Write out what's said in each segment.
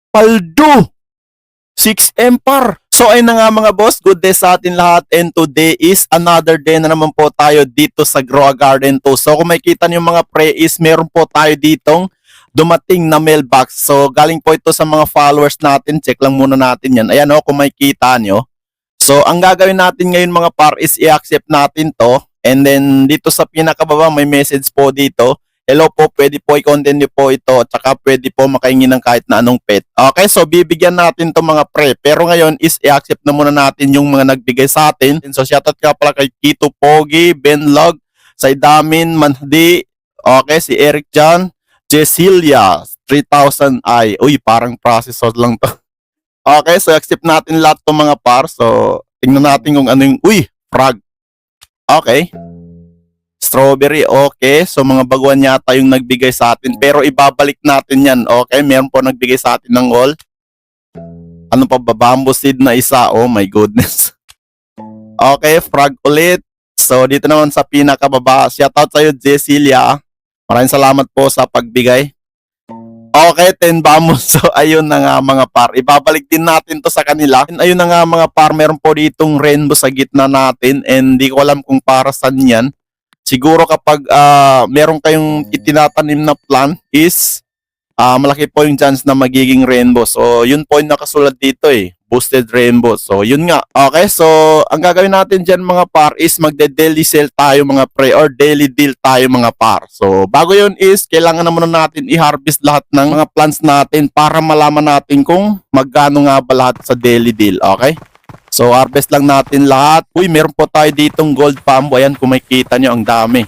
Paldo! 6M par. So ayun na nga mga boss, good day sa atin lahat, and today is another day na naman po tayo dito sa Grow a Garden 2. So kung makikita niyo mga pre is meron po tayo ditong dumating na mailbox. So galing po ito sa mga followers natin, check lang muna natin yan. Ayan o, kung makikita niyo. So ang gagawin natin ngayon mga par is i-accept natin to, and then dito sa pinakababa may message po dito. Hello po, pwede po i-continue po ito, tsaka pwede po makahingi ng kahit na anong pet. Okay, so bibigyan natin to mga pre. Pero ngayon is i-accept na muna natin yung mga nagbigay sa atin. So shoutout ka pala kay Kito Pogi, Ben Log, Saidamin, Manhdi, okay, si Eric John, Jesilia, 3000 i. Uy, parang processor lang to. Okay, so accept natin lahat to mga par. So tingnan natin kung ano yung, uy, frog. Okay. Strawberry, okay. So mga baguhan yata yung nagbigay sa atin. Pero ibabalik natin yan. Okay, meron po nagbigay sa atin ng all. Ano pa ba? Bamboo seed na isa. Oh my goodness. Okay, frog ulit. So dito naman sa pinakababa. Shoutout sa'yo, Jesilia. Maraming salamat po sa pagbigay. Okay, 10 bamboo. So ayun na nga mga par. Ibabalik din natin to sa kanila. And ayun na nga mga par. Meron po ditong rainbow sa gitna natin. And di ko alam kung para saan yan. Siguro kapag meron kayong itinatanim na plant is malaki po yung chance na magiging rainbow. So yun po yung nakasulat dito eh. Boosted rainbow. So yun nga. Okay, so ang gagawin natin dyan mga par is magde-daily sell tayo mga pre or daily deal tayo mga par. So bago yun is kailangan na muna natin i-harvest lahat ng mga plants natin para malaman natin kung magkano nga ba lahat sa daily deal. Okay? So harvest lang natin lahat. Uy, meron po tayo ditong gold bamboo. Ayan, kung makikita nyo, ang dami.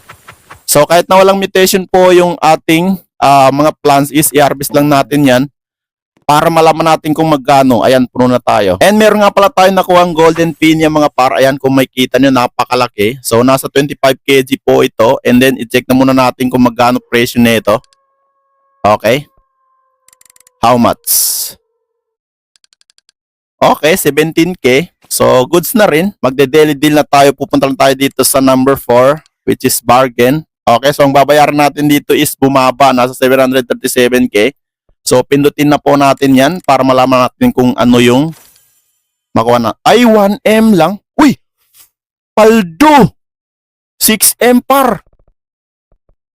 So kahit na walang mutation po yung ating mga plants is i-harvest lang natin yan para malaman natin kung magkano. Ayan, puno na tayo. And meron nga pala tayo nakuha ang golden pinya mga par. Ayan, kung makikita nyo, napakalaki. So nasa 25 kg po ito. And then i-check na muna natin kung magkano presyo nito. Okay. How much? Okay, 17k. So, goods na rin. Magde-daily deal na tayo. Pupunta lang tayo dito sa number 4, which is bargain. Okay, so ang babayaran natin dito is bumaba. Nasa 737k. So, pindutin na po natin yan para malaman natin kung ano yung makuha na. Ay, 1M lang. Uy! Paldo! 6M par.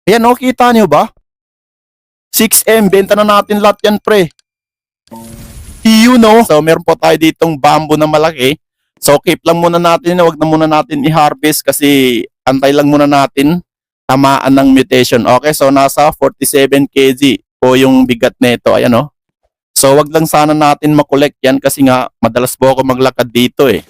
Ayan, o, kita nyo ba? 6M. Benta na natin lahat yan, pre. You know. So meron po tayo ditong bamboo na malaki. So keep lang muna natin, wag na muna natin i-harvest kasi antay lang muna natin tamaan ng mutation. Okay, so nasa 47 kg po yung bigat nito. Ayan o. So wag lang sana natin makolekt yan kasi nga madalas po ako maglakad dito eh.